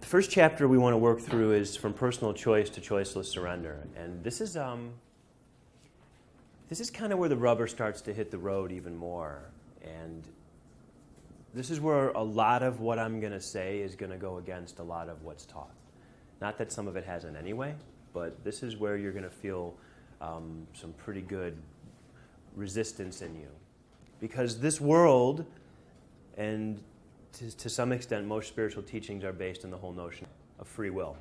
first chapter we want to work through is From Personal Choice to Choiceless Surrender. And this is kind of where the rubber starts to hit the road even more. And this is where a lot of what I'm going to say is going to go against a lot of what's taught. Not that some of it hasn't anyway, but this is where you're going to feel some pretty good resistance in you. Because this world, and to some extent most spiritual teachings, are based on the whole notion of free will.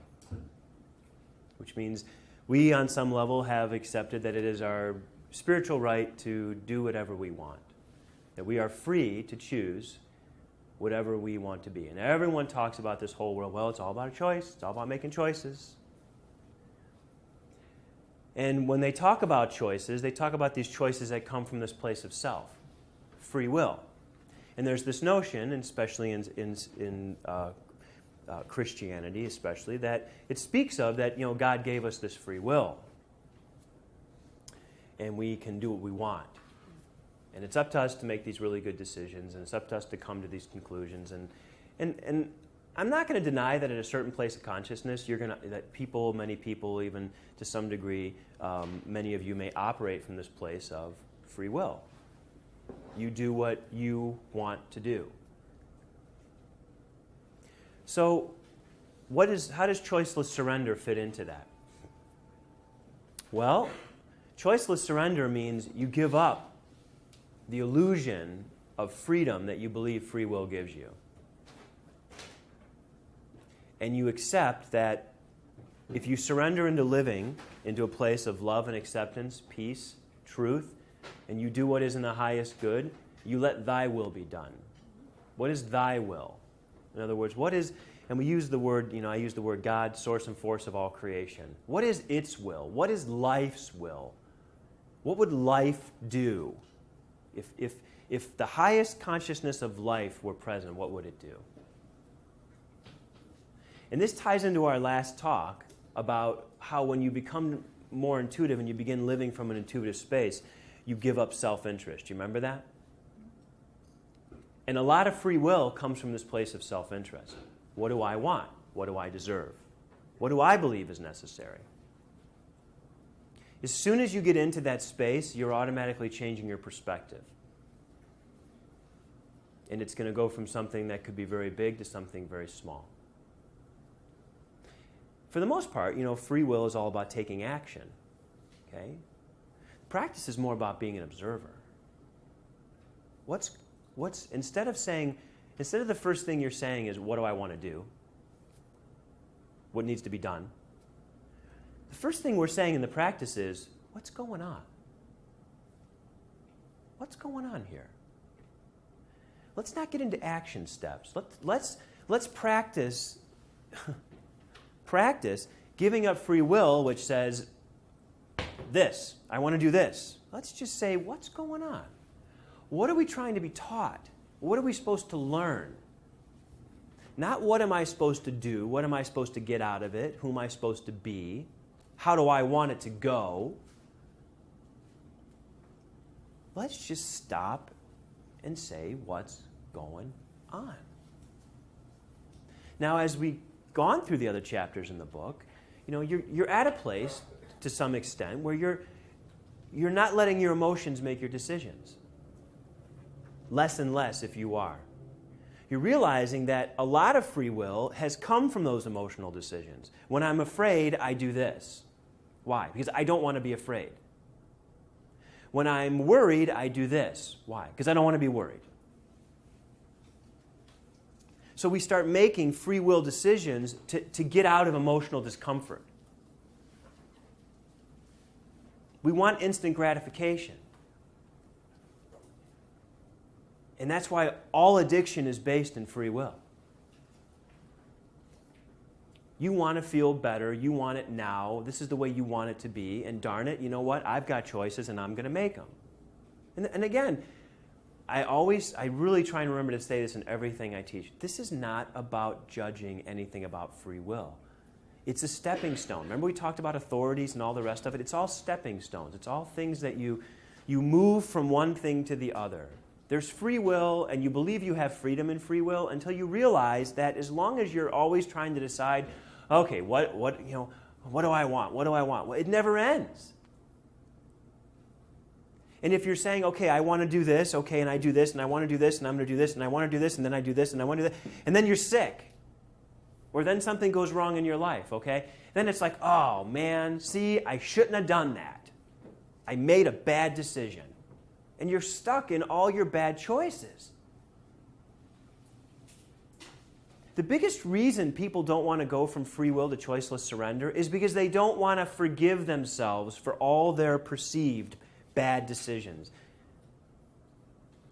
Which means we, on some level, have accepted that it is our spiritual right to do whatever we want. That we are free to choose whatever we want to be. And everyone talks about this whole world, well, it's all about a choice. It's all about making choices. And when they talk about choices, they talk about these choices that come from this place of self, free will. And there's this notion, and especially in Christianity especially, that it speaks of that, God gave us this free will. And we can do what we want. And it's up to us to make these really good decisions, and it's up to us to come to these conclusions. And I'm not going to deny that at a certain place of consciousness, many people, even to some degree, many of you may operate from this place of free will. You do what you want to do. So, how does choiceless surrender fit into that? Well, choiceless surrender means you give up the illusion of freedom that you believe free will gives you. And you accept that if you surrender into living into a place of love and acceptance, peace, truth, and you do what is in the highest good, you let thy will be done. What is thy will? In other words, what is, and we use the word, I use the word God, source and force of all creation. What is its will? What is life's will? What would life do? If the highest consciousness of life were present, what would it do? And this ties into our last talk about how when you become more intuitive and you begin living from an intuitive space, you give up self-interest. Do you remember that? And a lot of free will comes from this place of self-interest. What do I want? What do I deserve? What do I believe is necessary? As soon as you get into that space, you're automatically changing your perspective. And it's going to go from something that could be very big to something very small. For the most part, free will is all about taking action. Okay? Practice is more about being an observer. Instead of the first thing you're saying is, what do I want to do? What needs to be done? The first thing we're saying in the practice is, what's going on? What's going on here? Let's not get into action steps. Let's practice giving up free will, which says, this, I want to do this. Let's just say, what's going on? What are we trying to be taught? What are we supposed to learn? Not what am I supposed to do? What am I supposed to get out of it? Who am I supposed to be? How do I want it to go? Let's just stop and say, what's going on? Now, as we've gone through the other chapters in the book, you're at a place, to some extent, where you're not letting your emotions make your decisions. Less and less if you are. You're realizing that a lot of free will has come from those emotional decisions. When I'm afraid, I do this. Why? Because I don't want to be afraid. When I'm worried, I do this. Why? Because I don't want to be worried. So we start making free will decisions to get out of emotional discomfort. We want instant gratification. And that's why all addiction is based in free will. You want to feel better. You want it now. This is the way you want it to be. And darn it, you know what? I've got choices and I'm going to make them. And again, I really try and remember to say this in everything I teach. This is not about judging anything about free will. It's a stepping stone. Remember we talked about authorities and all the rest of it? It's all stepping stones. It's all things that you move from one thing to the other. There's free will, and you believe you have freedom in free will until you realize that as long as you're always trying to decide, okay, what do I want? What do I want? Well, it never ends. And if you're saying, okay, I want to do this, okay, and I do this, and I want to do this, and I'm going to do this, and I want to do this, and then I do this, and I want to do that, and then you're sick. Or then something goes wrong in your life, okay? Then it's like, oh, man, see, I shouldn't have done that. I made a bad decision. And you're stuck in all your bad choices. The biggest reason people don't want to go from free will to choiceless surrender is because they don't want to forgive themselves for all their perceived bad decisions.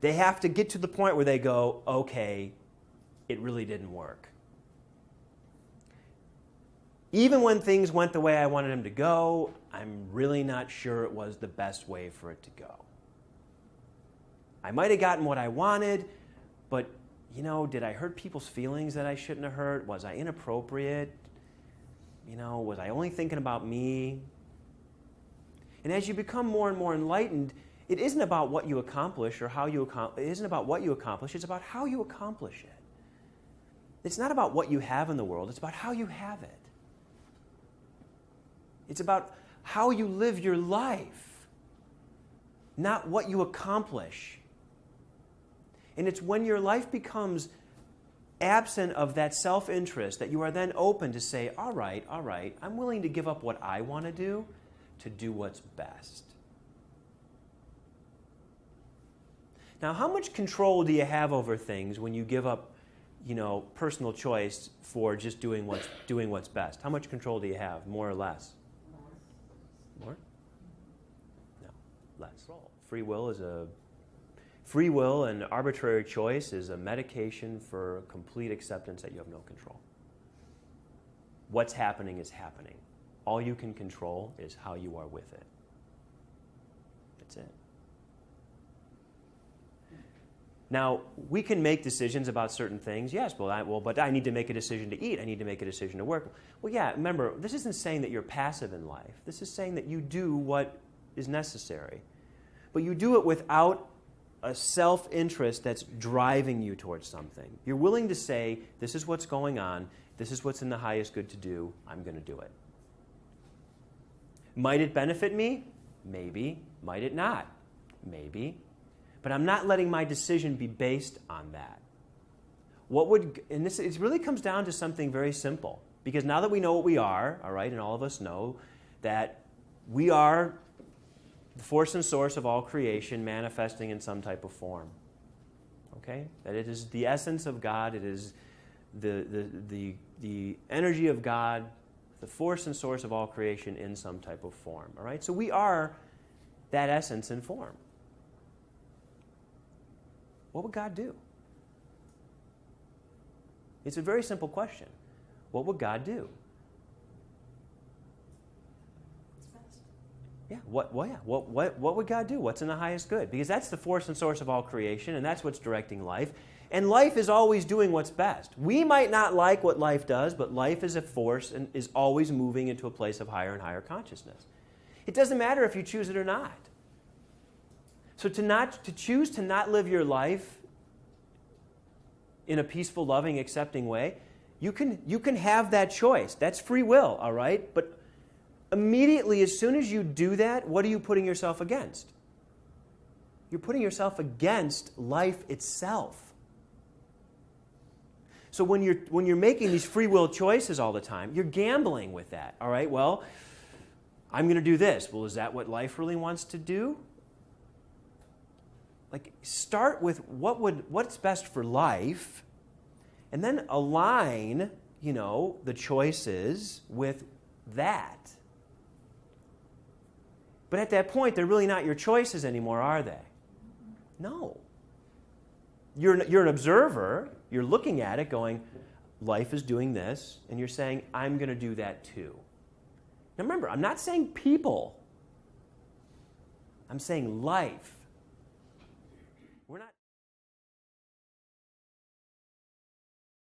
They have to get to the point where they go, okay, it really didn't work. Even when things went the way I wanted them to go, I'm really not sure it was the best way for it to go. I might have gotten what I wanted, but, did I hurt people's feelings that I shouldn't have hurt? Was I inappropriate? Was I only thinking about me? And as you become more and more enlightened, it isn't about what you accomplish or how you accomplish. It isn't about what you accomplish. It's about how you accomplish it. It's not about what you have in the world. It's about how you have it. It's about how you live your life, not what you accomplish. And it's when your life becomes absent of that self-interest that you are then open to say, all right, I'm willing to give up what I want to do what's best. Now, how much control do you have over things when you give up, personal choice for just doing what's best? How much control do you have, more or less? More? No, less. Free will and arbitrary choice is a medication for complete acceptance that you have no control. What's happening is happening. All you can control is how you are with it. That's it. Now, we can make decisions about certain things. Yes, but I need to make a decision to eat. I need to make a decision to work. Well, yeah, remember, this isn't saying that you're passive in life. This is saying that you do what is necessary. But you do it without a self-interest that's driving you towards something. You're willing to say, this is what's going on. This is what's in the highest good to do. I'm going to do it. Might it benefit me? Maybe. Might it not? Maybe. But I'm not letting my decision be based on that. It really comes down to something very simple. Because now that we know what we are, all right, and all of us know that we are the force and source of all creation manifesting in some type of form. Okay? That it is the essence of God, it is the energy of God, the force and source of all creation in some type of form. All right? So we are that essence in form. What would God do? It's a very simple question. What would God do? Yeah, what would God do? What's in the highest good? Because that's the force and source of all creation, and that's what's directing life. And life is always doing what's best. We might not like what life does, but life is a force and is always moving into a place of higher and higher consciousness. It doesn't matter if you choose it or not. So to choose to not live your life in a peaceful, loving, accepting way, you can have that choice. That's free will, all right? But immediately, as soon as you do that, what are you putting yourself against? You're putting yourself against life itself. So when you're making these free will choices all the time, you're gambling with that. All right, well, I'm going to do this. Well, is that what life really wants to do? Like, start with what's best for life, and then align, the choices with that. But at that point, they're really not your choices anymore, are they? No. You're an observer. You're looking at it going, life is doing this, and you're saying, I'm going to do that too. Now remember, I'm not saying people. I'm saying life.